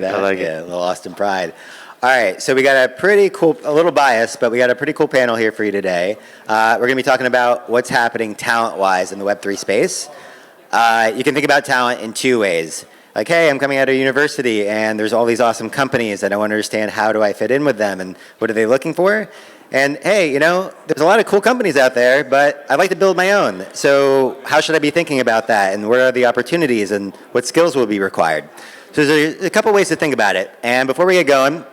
I That, like yeah, it. a little Austin pride. All right, so we got a pretty cool, a little biased, but we got a pretty cool panel here for you today. We're going to be talking about what's happening talent-wise in the Web3 space. You can think about talent in two ways. Like, hey, I'm coming out of university and there's all these awesome companies and I want to understand how do I fit in with them and what are they looking for? And hey, there's a lot of cool companies out there, but I'd like to build my own. So how should I be thinking about that? And where are the opportunities and what skills will be required? So there's a couple ways to think about it. And before we get going,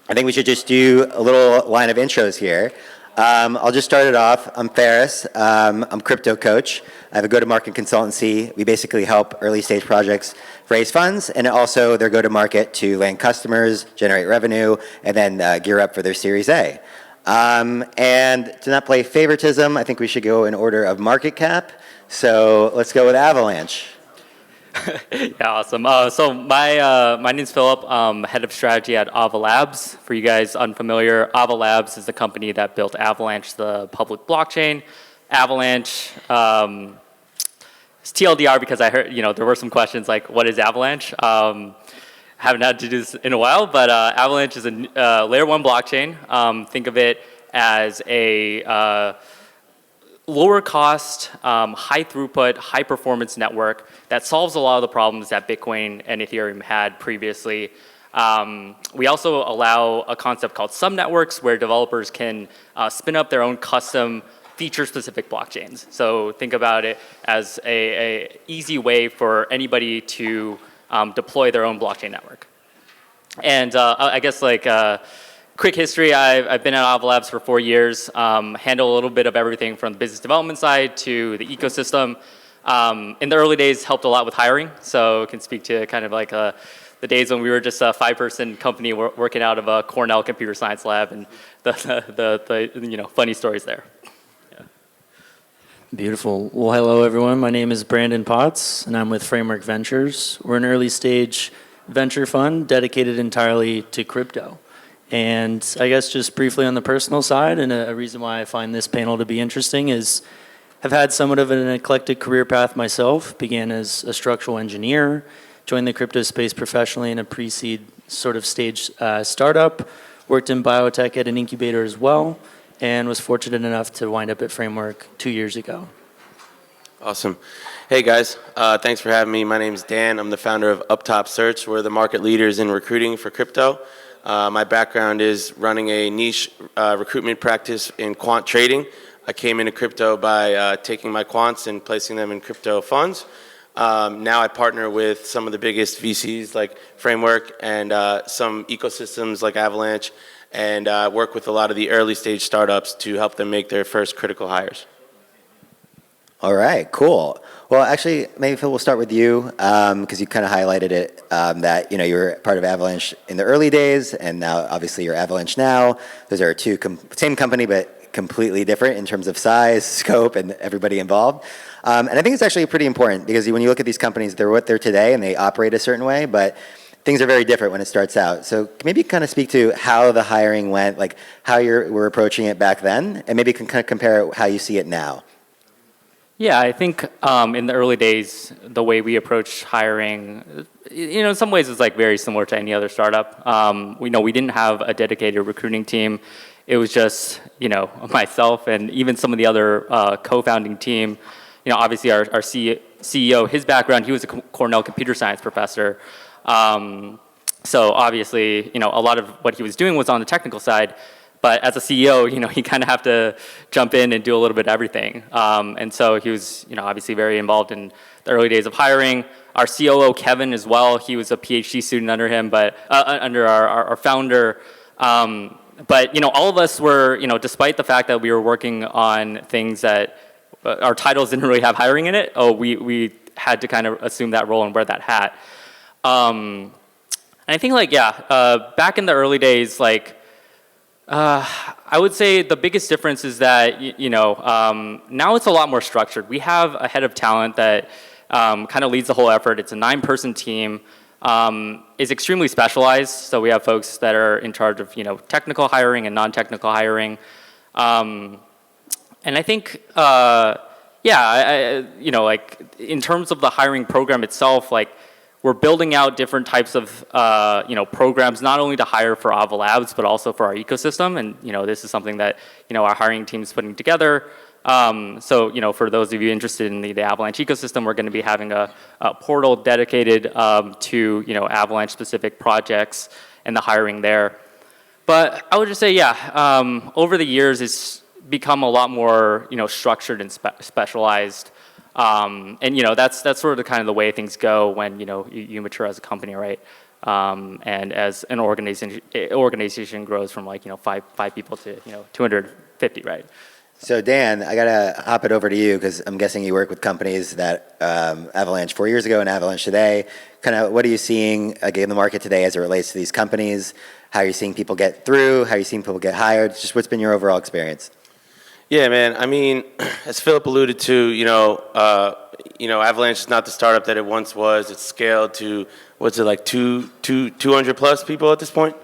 I think we should just do a little line of intros here. I'll just start it off. I'm Ferris. I'm crypto coach. I have a go-to-market consultancy. We basically help early stage projects raise funds and also their go-to-market to land customers, generate revenue, and then gear up for their Series A. And to not play favoritism, I think we should go in order of market cap. So let's go with Avalanche. Yeah, awesome. So my name's Philip. I'm head of strategy at Ava Labs. For you guys unfamiliar, Ava Labs is the company that built Avalanche, the public blockchain. Avalanche, it's TLDR because I heard, there were some questions like, what is Avalanche? Haven't had to do this in a while, but Avalanche is a layer one blockchain. Think of it as a lower cost, high throughput, high performance network that solves a lot of the problems that Bitcoin and Ethereum had previously. We also allow a concept called subnetworks where developers can spin up their own custom feature-specific blockchains. So think about it as a easy way for anybody to deploy their own blockchain network. And I guess quick history, I've been at Ava Labs for 4 years, handle a little bit of everything from the business development side to the ecosystem. In the early days, helped a lot with hiring, so can speak to kind of the days when we were just a 5-person company working out of a Cornell computer science lab and the funny stories there. Yeah. Beautiful. Well, hello everyone. My name is Brandon Potts, and I'm with Framework Ventures. We're an early stage venture fund dedicated entirely to crypto. And I guess just briefly on the personal side, and a reason why I find this panel to be interesting is I've had somewhat of an eclectic career path myself. Began as a structural engineer, joined the crypto space professionally in a pre-seed sort of stage startup, worked in biotech at an incubator as well, and was fortunate enough to wind up at Framework 2 years ago. Awesome. Hey guys, thanks for having me. My name's Dan. I'm the founder of Uptop Search. We're the market leaders in recruiting for crypto. My background is running a niche recruitment practice in quant trading. I came into crypto by taking my quants and placing them in crypto funds. Now I partner with some of the biggest VCs like Framework and some ecosystems like Avalanche, and work with a lot of the early stage startups to help them make their first critical hires. All right, cool. Well, actually, maybe Phil, we'll start with you because you kind of highlighted it that you were part of Avalanche in the early days, and now obviously you're Avalanche now. Those are two same company, but completely different in terms of size, scope, and everybody involved. And I think it's actually pretty important because when you look at these companies, they're what they're today, and they operate a certain way, but things are very different when it starts out. So maybe kind of speak to how the hiring went, like how you were approaching it back then, and maybe can kind of compare how you see it now. Yeah, I think in the early days, the way we approached hiring, in some ways it's very similar to any other startup. We didn't have a dedicated recruiting team. It was just, myself and even some of the other co-founding team. Obviously our CEO, his background, he was a Cornell computer science professor. So obviously, a lot of what he was doing was on the technical side. But as a CEO, you kind of have to jump in and do a little bit of everything. And so he was, obviously very involved in the early days of hiring. Our COO, Kevin, as well, he was a PhD student under him, but under our founder. But, all of us were, despite the fact that we were working on things that our titles didn't really have hiring in it, we had to kind of assume that role and wear that hat. And I think, back in the early days, I would say the biggest difference is that, now it's a lot more structured. We have a head of talent that kind of leads the whole effort. It's a 9-person team, is extremely specialized. So we have folks that are in charge of, technical hiring and non-technical hiring. And I think, in terms of the hiring program itself, we're building out different types of programs, not only to hire for Ava Labs, but also for our ecosystem. And this is something that our hiring team is putting together. So for those of you interested in the Avalanche ecosystem, we're going to be having a portal dedicated to Avalanche specific projects and the hiring there. But I would just say, over the years, it's become a lot more structured and specialized. And that's sort of the kind of the way things go when you mature as a company, right? And as an organization grows from like five people to 250, right? So Dan, I gotta hop it over to you because I'm guessing you work with companies that Avalanche 4 years ago and Avalanche today. Kind of what are you seeing in the market today as it relates to these companies? How are you seeing people get through? How are you seeing people get hired? Just what's been your overall experience? Yeah, man. I mean, as Philip alluded to, Avalanche is not the startup that it once was. It's scaled to what's it like 200 plus people at this point?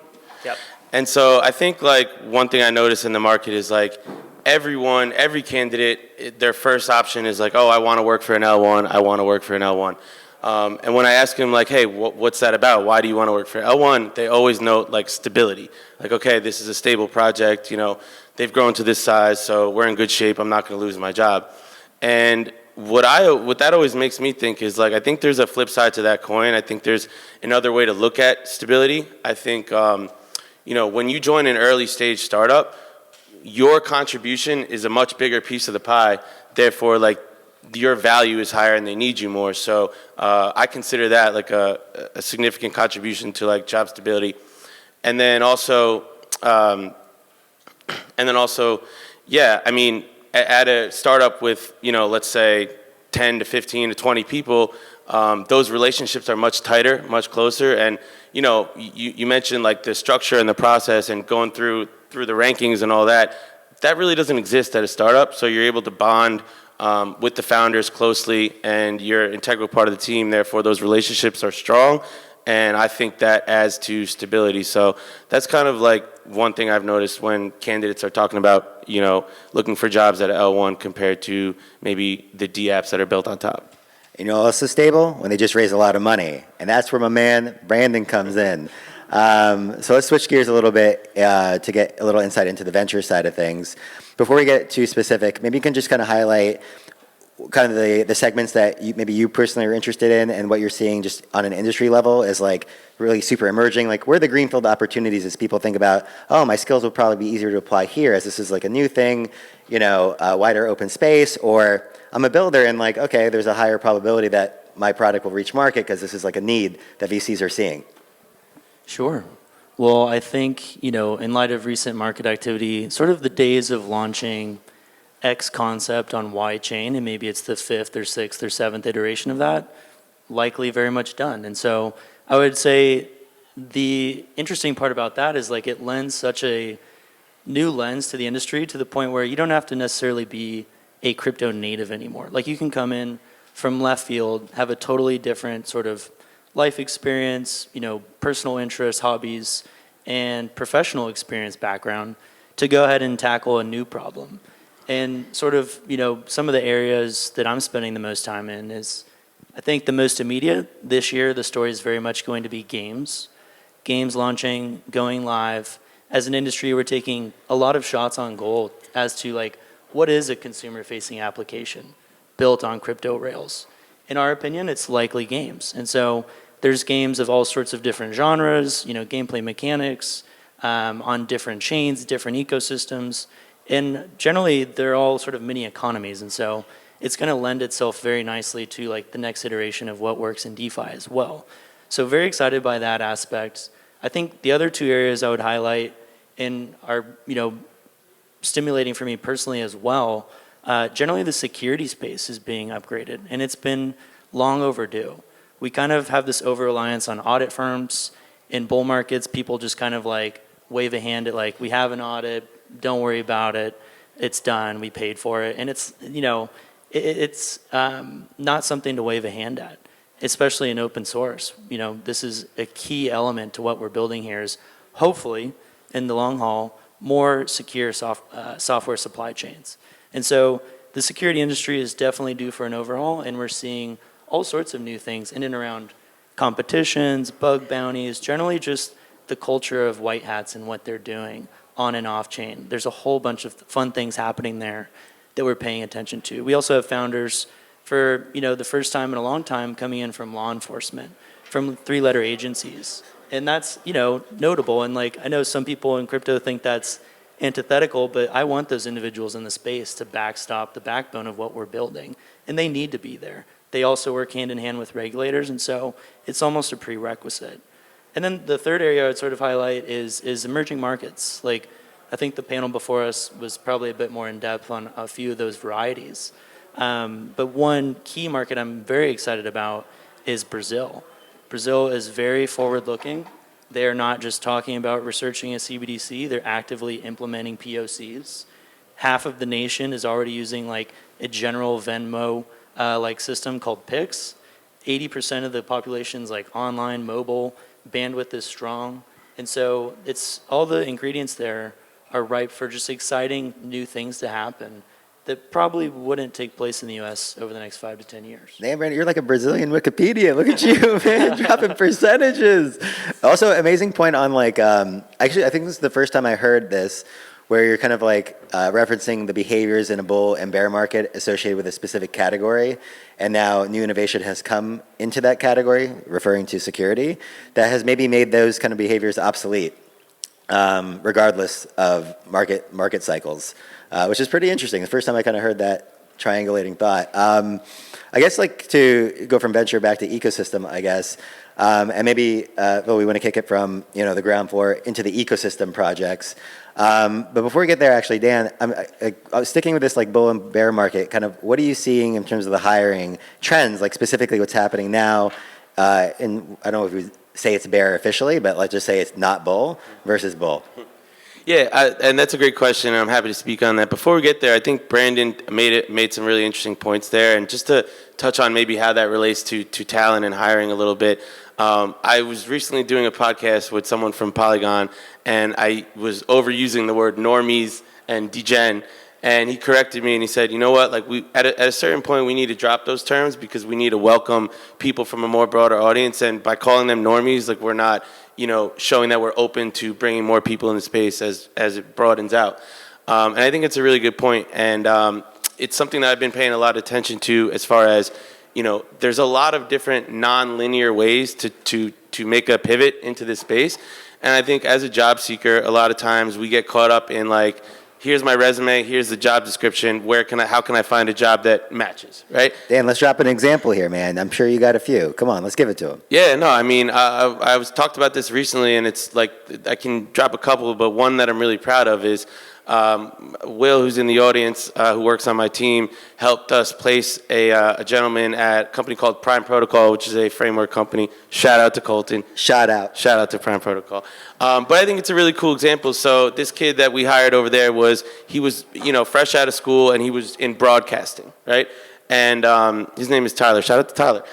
Yep. And so I think like one thing I notice in the market is like every candidate, their first option is like, oh, I want to work for an L1. I want to work for an L1. And when I ask them like, hey, what's that about? Why do you want to work for L1? They always note like stability. Like, okay, this is a stable project. They've grown to this size, so we're in good shape. I'm not going to lose my job. And what that always makes me think is like, I think there's a flip side to that coin. I think there's another way to look at stability. I think, when you join an early stage startup, your contribution is a much bigger piece of the pie. Therefore, like your value is higher and they need you more. So I consider that like a significant contribution to like job stability. And then also, yeah, I mean, at a startup with, let's say 10 to 15 to 20 people, those relationships are much tighter, much closer. And, you mentioned like the structure and the process and going through the rankings and all that. That really doesn't exist at a startup. So you're able to bond with the founders closely and you're an integral part of the team. Therefore, those relationships are strong. And I think that adds to stability. So that's kind of like one thing I've noticed when candidates are talking about, looking for jobs at L1 compared to maybe the D apps that are built on top. Also stable? When they just raise a lot of money. And that's where my man Brandon comes in. So let's switch gears a little bit to get a little insight into the venture side of things. Before we get too specific, maybe you can just kind of highlight kind of the segments that maybe you personally are interested in and what you're seeing just on an industry level is like really super emerging. Like where are the greenfield opportunities as people think about, oh, my skills will probably be easier to apply here as this is like a new thing, wider open space, or I'm a builder and like, okay, there's a higher probability that my product will reach market because this is like a need that VCs are seeing. Sure. Well, I think, in light of recent market activity, sort of the days of launching X concept on Y chain, and maybe it's the 5th or 6th or 7th iteration of that, likely very much done. And so I would say the interesting part about that is like it lends such a new lens to the industry to the point where you don't have to necessarily be a crypto native anymore. Like you can come in from left field, have a totally different sort of life experience, personal interests, hobbies, and professional experience background to go ahead and tackle a new problem. And sort of, some of the areas that I'm spending the most time in is, I think the most immediate this year, the story is very much going to be games. Games launching, going live. As an industry, we're taking a lot of shots on goal as to like, what is a consumer-facing application built on crypto rails? In our opinion, it's likely games. And so there's games of all sorts of different genres, gameplay mechanics, on different chains, different ecosystems. And generally, they're all sort of mini economies. And so it's going to lend itself very nicely to like the next iteration of what works in DeFi as well. So very excited by that aspect. I think the other two areas I would highlight and are, stimulating for me personally as well, generally the security space is being upgraded. And it's been long overdue. We kind of have this over-reliance on audit firms. In bull markets, people just kind of like wave a hand at like, we have an audit, don't worry about it, it's done, we paid for it. And it's, it's not something to wave a hand at, especially in open source. This is a key element to what we're building here is hopefully, in the long haul, more secure software supply chains. And so the security industry is definitely due for an overhaul, and we're seeing all sorts of new things in and around competitions, bug bounties, generally just the culture of white hats and what they're doing on and off chain. There's a whole bunch of fun things happening there that we're paying attention to. We also have founders for, the first time in a long time coming in from law enforcement, from 3-letter agencies. And that's, notable. And I know some people in crypto think that's antithetical, but I want those individuals in the space to backstop the backbone of what we're building. And they need to be there. They also work hand in hand with regulators, and so it's almost a prerequisite. And then the third area I would sort of highlight is emerging markets. I think the panel before us was probably a bit more in depth on a few of those varieties. But one key market I'm very excited about is Brazil. Brazil is very forward-looking. They are not just talking about researching a CBDC, they're actively implementing POCs. Half of the nation is already using a general Venmo system called Pix. 80% of the population's online, mobile, bandwidth is strong. And so it's all the ingredients there are ripe for just exciting new things to happen that probably wouldn't take place in the US over the next 5 to 10 years. Damn, Brandon, you're like a Brazilian Wikipedia. Look at you, man, dropping percentages. Also, amazing point on actually, I think this is the first time I heard this, where you're kind of referencing the behaviors in a bull and bear market associated with a specific category. And now new innovation has come into that category, referring to security, that has maybe made those kind of behaviors obsolete, regardless of market cycles, which is pretty interesting. The first time I kind of heard that triangulating thought. I guess to go from venture back to ecosystem, I guess, and maybe, we want to kick it from, the ground floor into the ecosystem projects. But before we get there, actually, Dan, I was sticking with this bull and bear market. Kind of, what are you seeing in terms of the hiring trends? Specifically, what's happening now? And I don't know if we say it's bear officially, but let's just say it's not bull versus bull. Yeah, and that's a great question, and I'm happy to speak on that. Before we get there, I think Brandon made some really interesting points there, and just to touch on maybe how that relates to talent and hiring a little bit. I was recently doing a podcast with someone from Polygon, and I was overusing the word normies and degen, and he corrected me and he said, you know what, at a certain point we need to drop those terms because we need to welcome people from a more broader audience, and by calling them normies, we're not, showing that we're open to bringing more people in the space as it broadens out. And I think it's a really good point, and it's something that I've been paying a lot of attention to as far as, there's a lot of different non-linear ways to make a pivot into this space. And I think as a job seeker, a lot of times we get caught up in here's my resume, here's the job description, how can I find a job that matches, right? Dan, let's drop an example here, man. I'm sure you got a few. Come on, let's give it to him. Yeah, no, I mean, I was talked about this recently, and it's I can drop a couple, but one that I'm really proud of is Will, who's in the audience, who works on my team, helped us place a gentleman at a company called Prime Protocol, which is a framework company. Shout out to Colton. Shout out to Prime Protocol. But I think it's a really cool example. So this kid that we hired over there was fresh out of school, and he was in broadcasting, right? And his name is Tyler. Shout out to Tyler.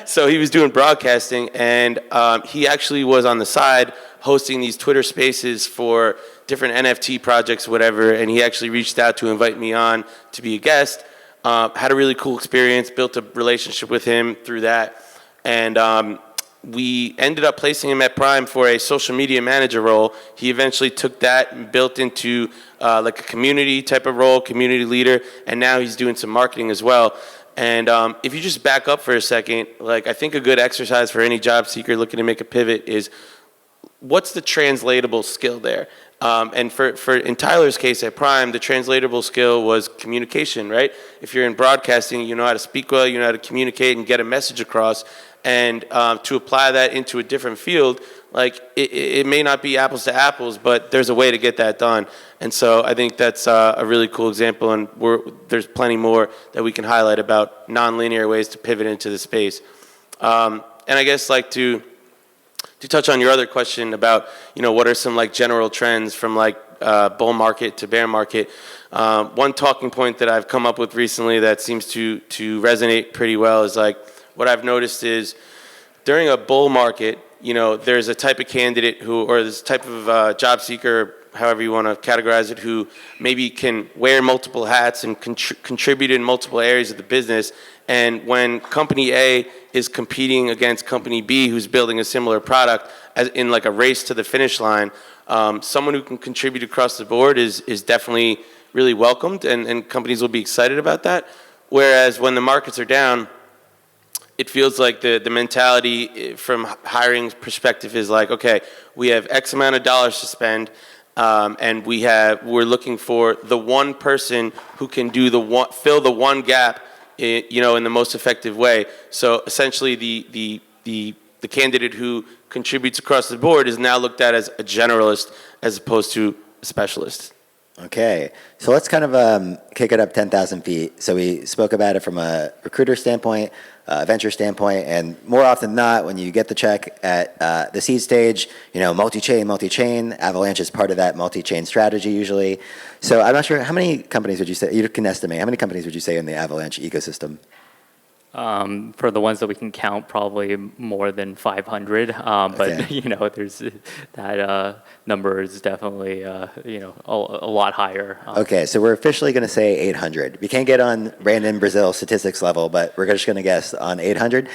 So he was doing broadcasting, and he actually was on the side hosting these Twitter spaces for different NFT projects, whatever, and he actually reached out to invite me on to be a guest. Had a really cool experience, built a relationship with him through that, and we ended up placing him at Prime for a social media manager role. He eventually took that and built into a community type of role, community leader, and now he's doing some marketing as well. And if you just back up for a second, I think a good exercise for any job seeker looking to make a pivot is, what's the translatable skill there? And for in Tyler's case at Prime, the translatable skill was communication, right? If you're in broadcasting, you know how to speak well, you know how to communicate and get a message across. And to apply that into a different field, it may not be apples to apples, but there's a way to get that done. And so I think that's a really cool example, and there's plenty more that we can highlight about nonlinear ways to pivot into the space. And I guess to touch on your other question about, what are some general trends from bull market to bear market. One talking point that I've come up with recently that seems to resonate pretty well is what I've noticed is during a bull market, there's a type of candidate who, or this type of job seeker, however you want to categorize it, who maybe can wear multiple hats and contribute in multiple areas of the business. And when company A is competing against company B, who's building a similar product, as in like a race to the finish line, someone who can contribute across the board is definitely really welcomed, and companies will be excited about that. Whereas when the markets are down, it feels like the mentality from hiring perspective is like, okay, we have X amount of dollars to spend, and we're looking for the one person who can fill the one gap, in the most effective way. So essentially, the candidate who contributes across the board is now looked at as a generalist as opposed to a specialist. Okay, so let's kind of kick it up 10,000 feet. So we spoke about it from a recruiter standpoint, a venture standpoint, and more often than not, when you get the check at the seed stage, multi-chain, Avalanche is part of that multi-chain strategy usually. So I'm not sure, how many companies would you say, you can estimate, how many companies would you say in the Avalanche ecosystem? For the ones that we can count, probably more than 500. But Okay. there's that number is definitely a lot higher. Okay, so we're officially going to say 800. We can't get on Brandon Brazil statistics level, but we're just going to guess on 800.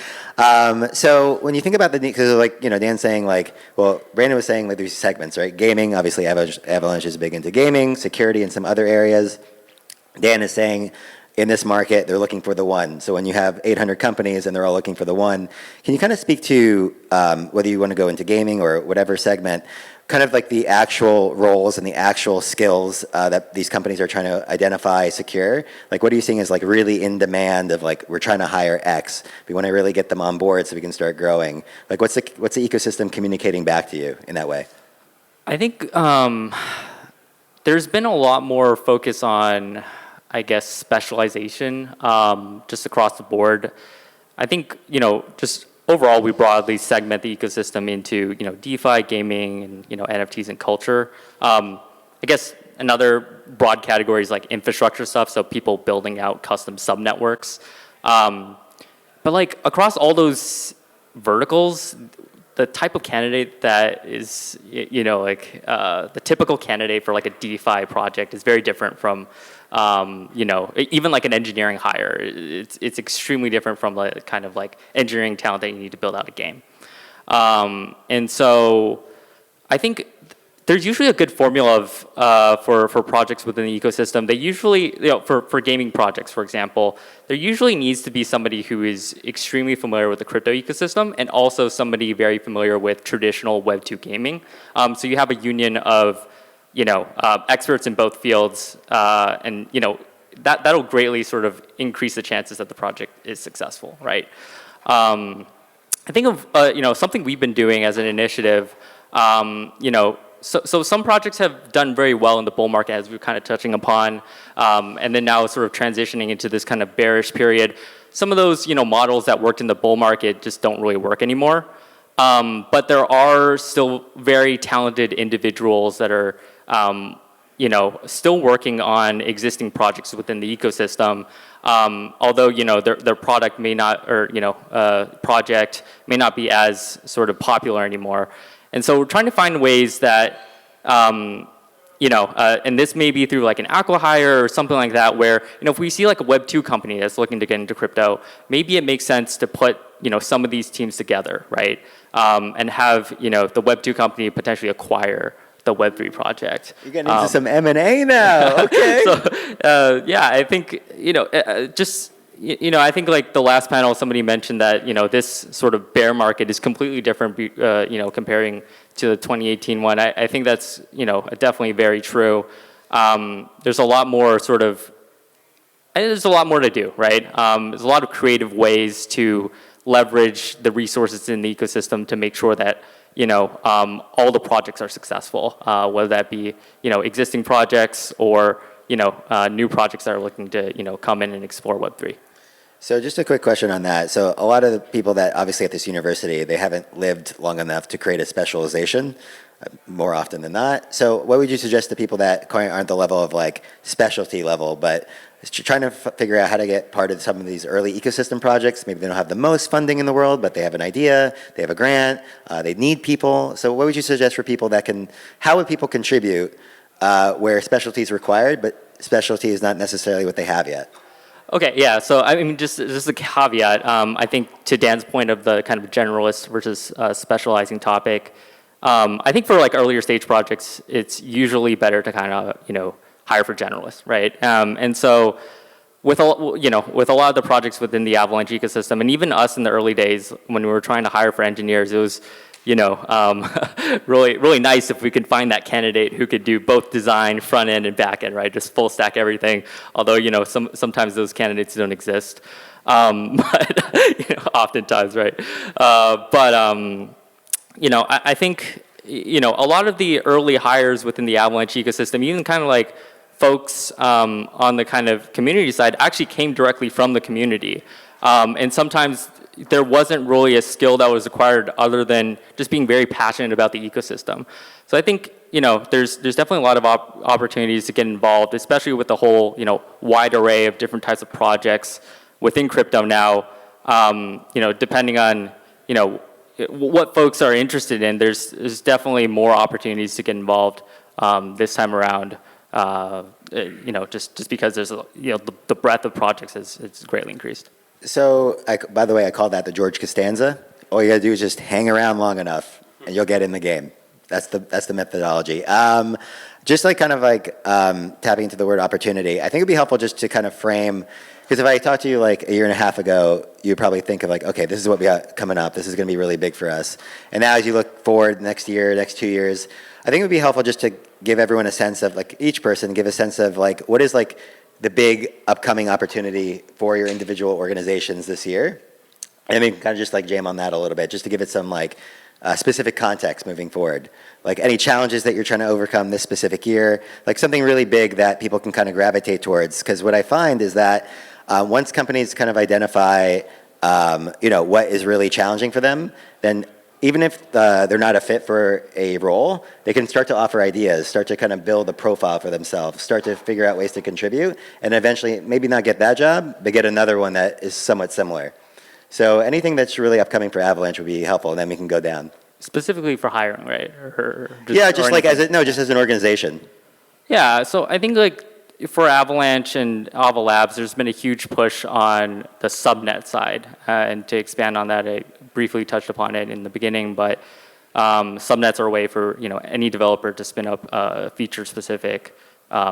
So when you think about because Dan's saying Brandon was saying there's segments, right? Gaming, obviously Avalanche is big into gaming, security, and some other areas. Dan is saying, in this market, they're looking for the one. So when you have 800 companies and they're all looking for the one, can you kind of speak to whether you want to go into gaming or whatever segment, kind of like the actual roles and the actual skills that these companies are trying to identify, secure? Like, what are you seeing as really in demand of we're trying to hire X, we want to really get them on board so we can start growing? Like, what's the ecosystem communicating back to you in that way? I think there's been a lot more focus on, I guess, specialization just across the board. I think, just overall, we broadly segment the ecosystem into, DeFi, gaming, and, NFTs and culture. I guess another broad category is like infrastructure stuff, so people building out custom subnetworks. But across all those verticals, the type of candidate that is, the typical candidate for a DeFi project is very different from even an engineering hire. It's extremely different from engineering talent that you need to build out a game. And so I think there's usually a good formula for projects within the ecosystem. They usually, for gaming projects, for example, there usually needs to be somebody who is extremely familiar with the crypto ecosystem and also somebody very familiar with traditional Web2 gaming. So you have a union of experts in both fields, and that'll greatly sort of increase the chances that the project is successful, right? I think of something we've been doing as an initiative. So some projects have done very well in the bull market, as we're kind of touching upon, and then now sort of transitioning into this kind of bearish period. Some of those models that worked in the bull market just don't really work anymore. But there are still very talented individuals that are still working on existing projects within the ecosystem, although their product may not, or project may not be as sort of popular anymore. And so we're trying to find ways that and this may be through an acqui-hire or something like that, where if we see a Web2 company that's looking to get into crypto, maybe it makes sense to put some of these teams together, right? And have the Web2 company potentially acquire the Web3 project. You're getting into some M&A now. Okay. So I think I think the last panel somebody mentioned that this sort of bear market is completely different comparing to the 2018 one. I think that's definitely very true. There's a lot more there's a lot more to do, right? There's a lot of creative ways to leverage the resources in the ecosystem to make sure that all the projects are successful, whether that be existing projects or new projects that are looking to come in and explore Web3. So just a quick question on that. So a lot of the people that obviously at this university, they haven't lived long enough to create a specialization more often than not. So what would you suggest to people that aren't the level of like specialty level, but trying to figure out how to get part of some of these early ecosystem projects? Maybe they don't have the most funding in the world, but they have an idea, they have a grant, they need people. So what would you suggest for people that how would people contribute where specialty is required, but specialty is not necessarily what they have yet? Okay, yeah. So I mean, just a caveat. I think to Dan's point of the kind of generalist versus specializing topic, I think for like earlier stage projects, it's usually better to kind of hire for generalists, right? And so with with a lot of the projects within the Avalanche ecosystem, and even us in the early days when we were trying to hire for engineers, it was really nice if we could find that candidate who could do both design, front end, and back end, right? Just full stack everything. Although sometimes those candidates don't exist, but oftentimes, right? I think a lot of the early hires within the Avalanche ecosystem, even kind of like folks on the kind of community side, actually came directly from the community, and sometimes there wasn't really a skill that was required other than just being very passionate about the ecosystem. So I think there's definitely a lot of opportunities to get involved, especially with the whole wide array of different types of projects within crypto now. Depending on what folks are interested in, there's definitely more opportunities to get involved this time around. Just because there's the breadth of projects is greatly increased. So, by the way, I call that the George Costanza. All you gotta do is just hang around long enough, and you'll get in the game. That's the methodology. Just tapping into the word opportunity, I think it'd be helpful just to kind of frame, because if I talked to you like a year and a half ago, you'd probably think of like, okay, this is what we got coming up. This is gonna be really big for us. And now as you look forward next year, next 2 years, I think it would be helpful just to give everyone a sense of like, each person give a sense of like, what is like the big upcoming opportunity for your individual organizations this year. And we can kind of just like jam on that a little bit, just to give it some like specific context moving forward. Like any challenges that you're trying to overcome this specific year, like something really big that people can kind of gravitate towards. Because what I find is that once companies kind of identify, what is really challenging for them, then even if they're not a fit for a role, they can start to offer ideas, start to kind of build a profile for themselves, start to figure out ways to contribute, and eventually maybe not get that job, but get another one that is somewhat similar. So anything that's really upcoming for Avalanche would be helpful, and then we can go down. Specifically for hiring, right? Just as an organization. Yeah, so I think like for Avalanche and Ava Labs, there's been a huge push on the subnet side, and to expand on that, I briefly touched upon it in the beginning, but subnets are a way for any developer to spin up a feature-specific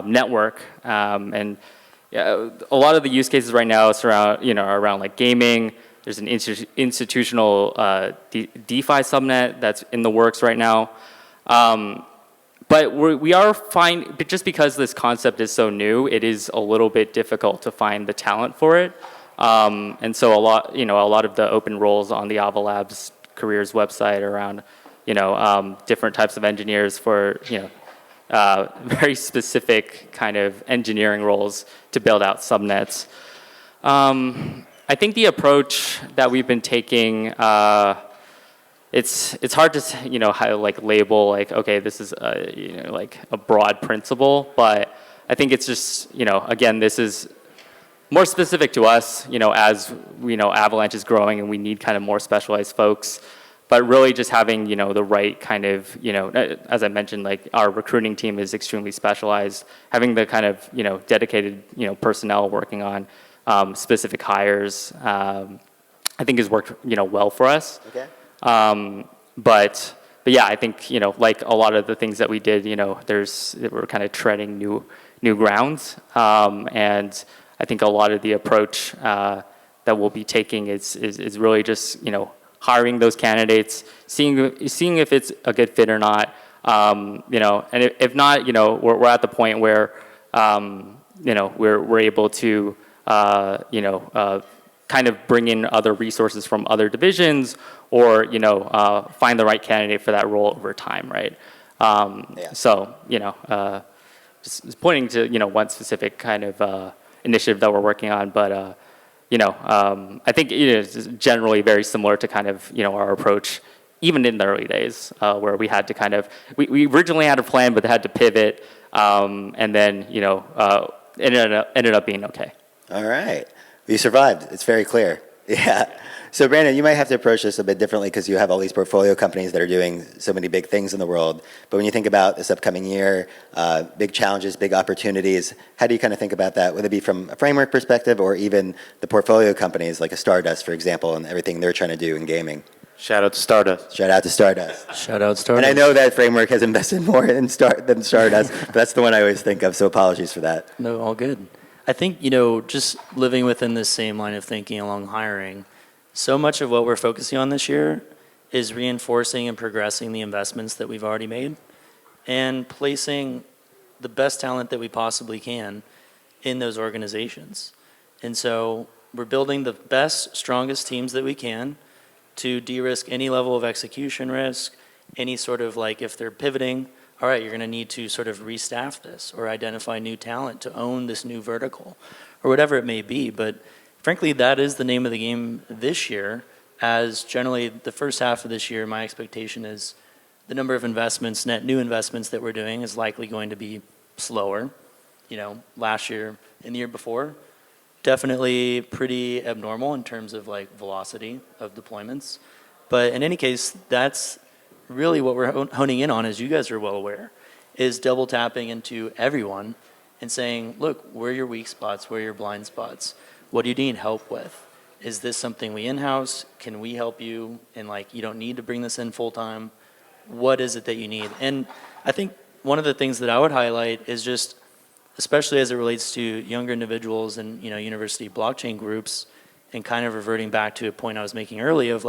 network, and a lot of the use cases right now surround around like gaming. There's an institutional DeFi subnet that's in the works right now. But we are but just because this concept is so new, it is a little bit difficult to find the talent for it. And so a lot of the open roles on the Ava Labs careers website around, different types of engineers for, very specific kind of engineering roles to build out subnets. I think the approach that we've been taking, it's hard to how like label like, okay, this is like a broad principle, but I think it's just again, this is more specific to us as Avalanche is growing and we need kind of more specialized folks, but really just having the right kind of as I mentioned, like our recruiting team is extremely specialized, having the kind of dedicated personnel working on specific hires I think has worked well for us. Okay. But yeah, I think like a lot of the things that we did, we're kind of treading new grounds, and I think a lot of the approach that we'll be taking is really just hiring those candidates, seeing if it's a good fit or not, and if not, we're at the point where we're able to kind of bring in other resources from other divisions, or find the right candidate for that role over time, right? So just pointing to one specific kind of initiative that we're working on, but I think it's generally very similar to kind of, our approach, even in the early days, where we had to kind of, we originally had a plan, but had to pivot, and then, ended up being okay. All right. You survived. It's very clear. Yeah. So Brandon, you might have to approach this a bit differently because you have all these portfolio companies that are doing so many big things in the world. But when you think about this upcoming year, big challenges, big opportunities, how do you kind of think about that? Whether it be from a framework perspective or even the portfolio companies like a Stardust, for example, and everything they're trying to do in gaming. Shout out to Stardust. Shout out to Stardust. Shout out Stardust. And I know that framework has invested more than Stardust, but that's the one I always think of, so apologies for that. No, all good. I think, just living within this same line of thinking along hiring, so much of what we're focusing on this year is reinforcing and progressing the investments that we've already made and placing the best talent that we possibly can in those organizations. And so we're building the best, strongest teams that we can to de-risk any level of execution risk, any sort of if they're pivoting, all right, you're going to need to sort of restaff this or identify new talent to own this new vertical or whatever it may be. But frankly, that is the name of the game this year, as generally the first half of this year, my expectation is the number of investments, net new investments that we're doing is likely going to be slower. Last year and the year before, definitely pretty abnormal in terms of velocity of deployments. But in any case, that's really what we're honing in on, as you guys are well aware, is double tapping into everyone and saying, look, where are your weak spots? Where are your blind spots? What do you need help with? Is this something we in-house? Can we help you? And you don't need to bring this in full time. What is it that you need? And I think one of the things that I would highlight is just, especially as it relates to younger individuals and university blockchain groups, and kind of reverting back to a point I was making earlier of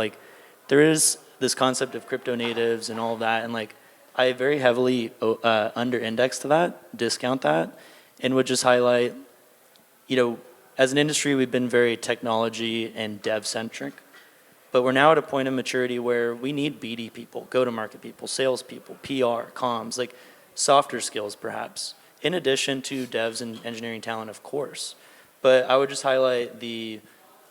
there is this concept of crypto natives and all of that, and I very heavily under-index to that, discount that, and would just highlight, as an industry, we've been very technology and dev-centric, but we're now at a point of maturity where we need BD people, go-to-market people, sales people, PR, comms, softer skills perhaps, in addition to devs and engineering talent, of course. But I would just highlight the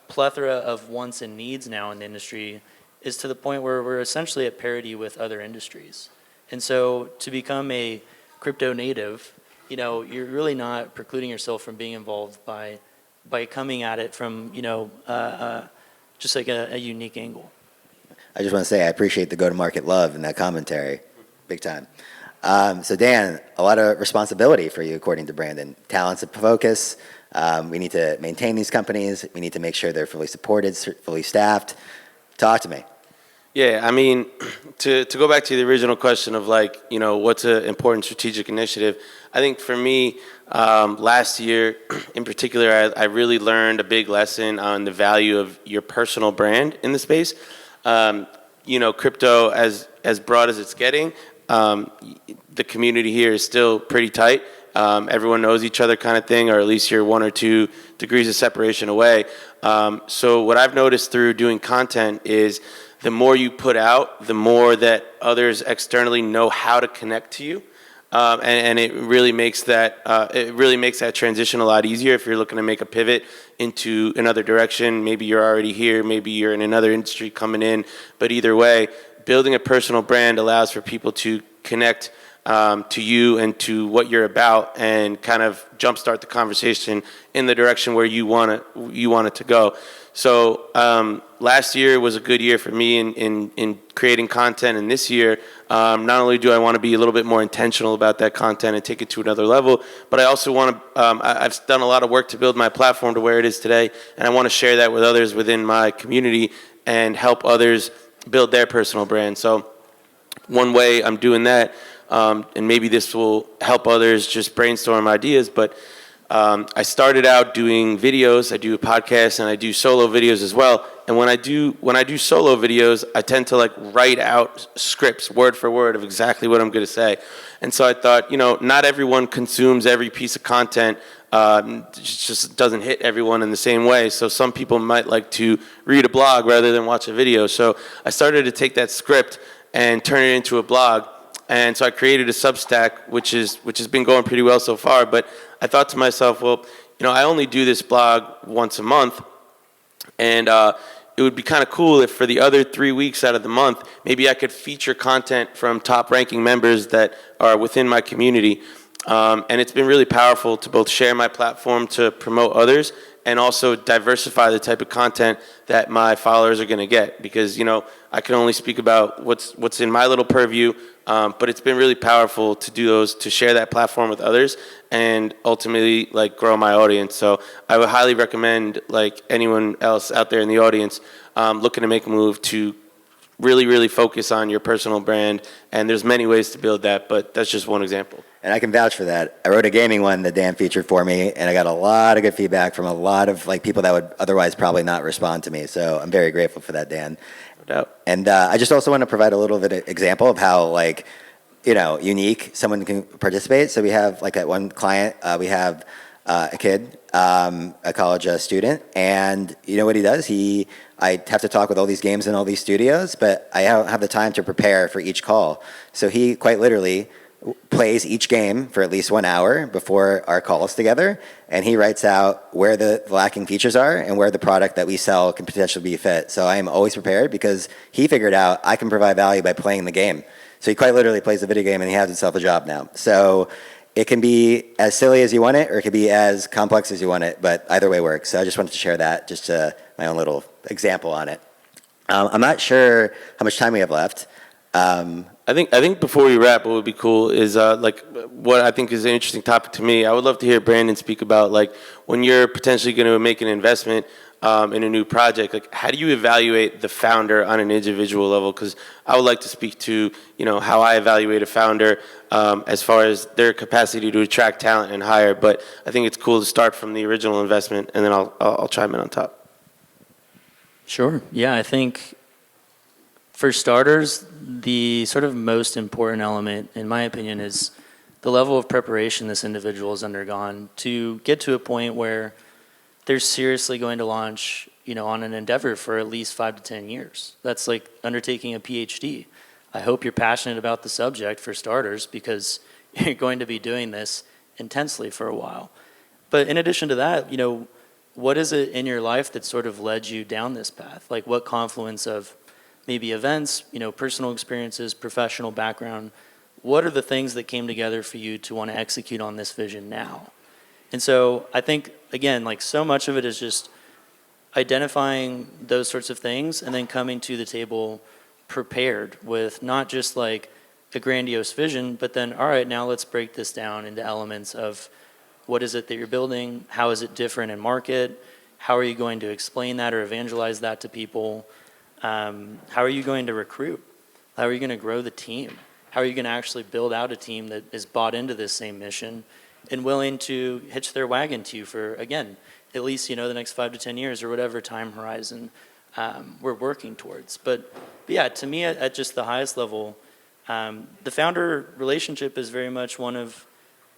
plethora of wants and needs now in the industry is to the point where we're essentially at parity with other industries. And so to become a crypto native, you're really not precluding yourself from being involved by coming at it from, just a unique angle. I just want to say I appreciate the go-to-market love in that commentary, big time. So Dan, a lot of responsibility for you, according to Brandon. Talent's a focus. We need to maintain these companies. We need to make sure they're fully supported, fully staffed. Talk to me. Yeah, I mean, to go back to the original question of what's an important strategic initiative, I think for me, last year in particular, I really learned a big lesson on the value of your personal brand in the space. Crypto, as broad as it's getting, the community here is still pretty tight. Everyone knows each other kind of thing, or at least you're 1 or 2 degrees of separation away. So what I've noticed through doing content is the more you put out, the more that others externally know how to connect to you. And it really makes that transition a lot easier if you're looking to make a pivot into another direction. Maybe you're already here, maybe you're in another industry coming in, but either way, building a personal brand allows for people to connect to you and to what you're about, and kind of jumpstart the conversation in the direction where you want it to go. So last year was a good year for me in creating content, and this year, not only do I want to be a little bit more intentional about that content and take it to another level, but I also want to, I've done a lot of work to build my platform to where it is today, and I want to share that with others within my community and help others build their personal brand. So one way I'm doing that, and maybe this will help others just brainstorm ideas, but I started out doing videos. I do a podcast and I do solo videos as well. And when I do solo videos, I tend to write out scripts word for word of exactly what I'm going to say. And so I thought, not everyone consumes every piece of content. It just doesn't hit everyone in the same way. So some people might like to read a blog rather than watch a video. So I started to take that script and turn it into a blog. And so I created a Substack, which has been going pretty well so far. But I thought to myself, well, I only do this blog once a month. And it would be kind of cool if for the other 3 weeks out of the month, maybe I could feature content from top-ranking members that are within my community. And it's been really powerful to both share my platform to promote others and also diversify the type of content that my followers are going to get. Because, I can only speak about what's in my little purview, but it's been really powerful to do those, to share that platform with others and ultimately grow my audience. So I would highly recommend anyone else out there in the audience looking to make a move to really, really focus on your personal brand. And there's many ways to build that, but that's just one example. And I can vouch for that. I wrote a gaming one that Dan featured for me, and I got a lot of good feedback from a lot of people that would otherwise probably not respond to me. So I'm very grateful for that, Dan. No doubt. And I just also want to provide a little bit of example of how unique someone can participate. So we have that one client. We have a kid, a college student, and you know what he does? I have to talk with all these games and all these studios, but I don't have the time to prepare for each call. So he quite literally plays each game for at least 1 hour before our calls together, and he writes out where the lacking features are and where the product that we sell can potentially be fit. So I am always prepared because he figured out I can provide value by playing the game. So he quite literally plays the video game and he has himself a job now. So it can be as silly as you want it, or it can be as complex as you want it, but either way works. So I just wanted to share that, just my own little example on it. I'm not sure how much time we have left. I think before we wrap, what would be cool is what I think is an interesting topic to me. I would love to hear Brandon speak about when you're potentially going to make an investment in a new project. How do you evaluate the founder on an individual level? Because I would like to speak to how I evaluate a founder as far as their capacity to attract talent and hire. But I think it's cool to start from the original investment, and then I'll chime in on top. Sure. Yeah, I think for starters, the sort of most important element, in my opinion, is the level of preparation this individual has undergone to get to a point where they're seriously going to launch, on an endeavor for at least 5 to 10 years. That's like undertaking a PhD. I hope you're passionate about the subject for starters, because you're going to be doing this intensely for a while. But in addition to that, what is it in your life that sort of led you down this path? What confluence of maybe events, personal experiences, professional background, what are the things that came together for you to want to execute on this vision now? And so I think, again, so much of it is just identifying those sorts of things and then coming to the table prepared with not just a grandiose vision, but then, all right, now let's break this down into elements of what is it that you're building, how is it different in market, how are you going to explain that or evangelize that to people, how are you going to recruit, how are you going to grow the team, how are you going to actually build out a team that is bought into this same mission and willing to hitch their wagon to you for, again, at least, the next 5 to 10 years or whatever time horizon we're working towards. But yeah, to me, at just the highest level, the founder relationship is very much one of,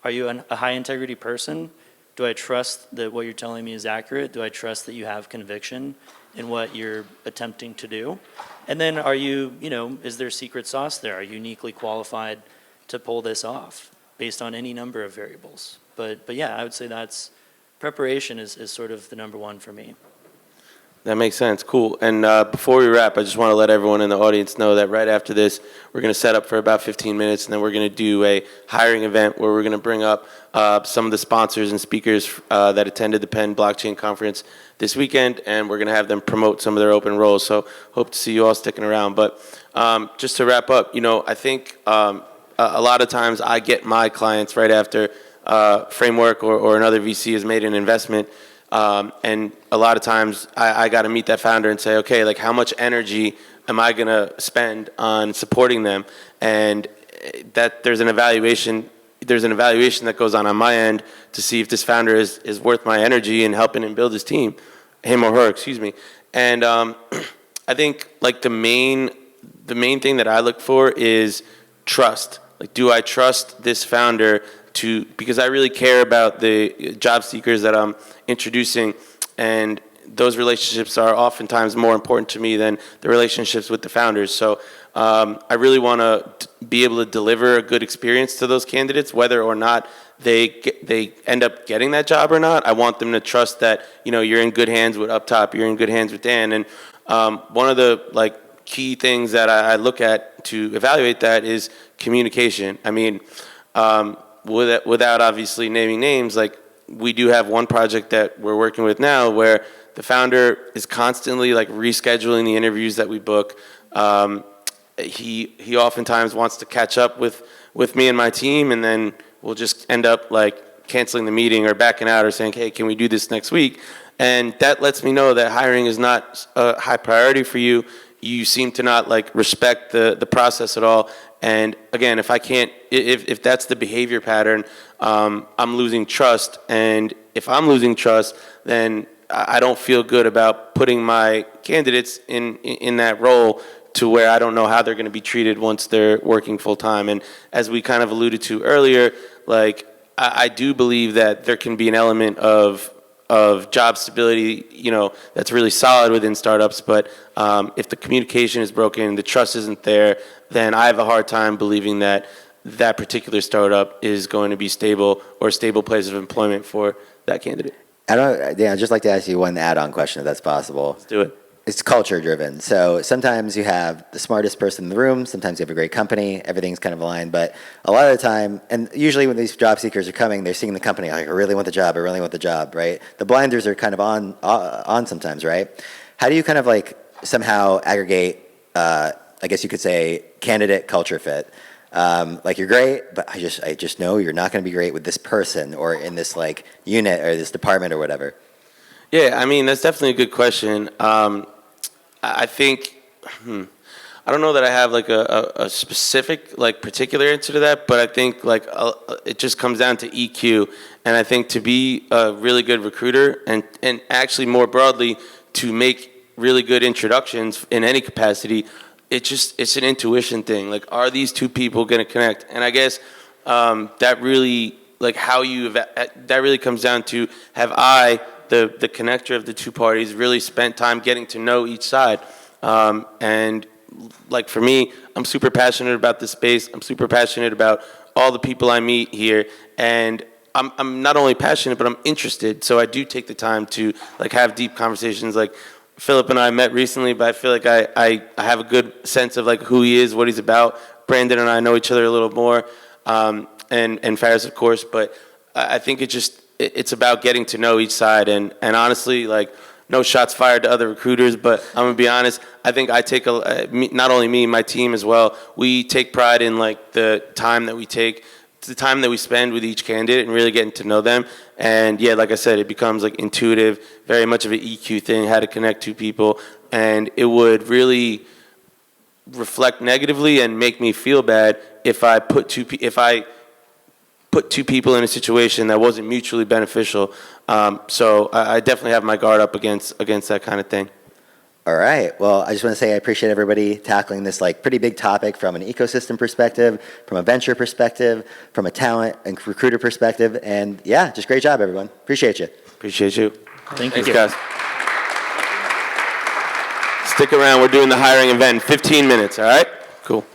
are you a high integrity person? Do I trust that what you're telling me is accurate? Do I trust that you have conviction in what you're attempting to do? And then are you, is there secret sauce there? Are you uniquely qualified to pull this off based on any number of variables? But yeah, I would say preparation is sort of the number one for me. That makes sense. Cool. And before we wrap, I just want to let everyone in the audience know that right after this, we're going to set up for about 15 minutes, and then we're going to do a hiring event where we're going to bring up some of the sponsors and speakers that attended the Penn Blockchain Conference this weekend, and we're going to have them promote some of their open roles. So hope to see you all sticking around. But just to wrap up, I think a lot of times I get my clients right after Framework or another VC has made an investment. And a lot of times I got to meet that founder and say, okay, how much energy am I going to spend on supporting them? And that there's an evaluation that goes on my end to see if this founder is worth my energy and helping him build his team, him or her, excuse me. And I think the main thing that I look for is trust. Do I trust this founder because I really care about the job seekers that I'm introducing, and those relationships are oftentimes more important to me than the relationships with the founders. So I really want to be able to deliver a good experience to those candidates, whether or not they end up getting that job or not. I want them to trust that, you know, you're in good hands with Up Top, you're in good hands with Dan. And one of the key things that I look at to evaluate that is communication. I mean, without obviously naming names, we do have one project that we're working with now where the founder is constantly rescheduling the interviews that we book. He oftentimes wants to catch up with me and my team, and then we'll just end up canceling the meeting or backing out or saying, hey, can we do this next week? And that lets me know that hiring is not a high priority for you. You seem to not respect the process at all. And again, if that's the behavior pattern, I'm losing trust. And if I'm losing trust, then I don't feel good about putting my candidates in that role to where I don't know how they're going to be treated once they're working full time. And as we kind of alluded to earlier, I do believe that there can be an element of job stability, that's really solid within startups. But if the communication is broken, the trust isn't there, then I have a hard time believing that that particular startup is going to be stable or a stable place of employment for that candidate. I'd just like to ask you one add-on question, if that's possible. Let's do it. It's culture driven. So sometimes you have the smartest person in the room, sometimes you have a great company, everything's kind of aligned, but a lot of the time, and usually when these job seekers are coming, they're seeing the company, I really want the job, right? The blinders are kind of on sometimes, right? How do you kind of somehow aggregate, I guess you could say, candidate culture fit? You're great, but I just know you're not going to be great with this person or in this unit or this department or whatever. Yeah, I mean, that's definitely a good question. I think, I don't know that I have a specific particular answer to that, but I think it just comes down to EQ. And I think to be a really good recruiter and actually more broadly to make really good introductions in any capacity, it's an intuition thing. Are these two people going to connect? And I guess that really that really comes down to, have I, the connector of the two parties, really spent time getting to know each side? And for me, I'm super passionate about this space. I'm super passionate about all the people I meet here, and I'm not only passionate, but I'm interested. So I do take the time to have deep conversations. Philip and I met recently, but I feel I have a good sense of who he is, what he's about. Brandon and I know each other a little more, and Faris, of course. But I think it's about getting to know each side, and honestly, no shots fired to other recruiters, but I'm gonna be honest, I think I take not only me, my team as well, we take pride in the time that we take, the time that we spend with each candidate and really getting to know them. And yeah, like I said, it becomes intuitive, very much of an EQ thing, how to connect two people, and it would really reflect negatively and make me feel bad if I put two people in a situation that wasn't mutually beneficial. So I definitely have my guard up against that kind of thing. All right. Well, I just want to say I appreciate everybody tackling this pretty big topic from an ecosystem perspective, from a venture perspective, from a talent and recruiter perspective. And yeah, just great job, everyone. Appreciate you. Appreciate you. Thank you. Thanks, guys. Stick around. We're doing the hiring event in 15 minutes, all right? Cool.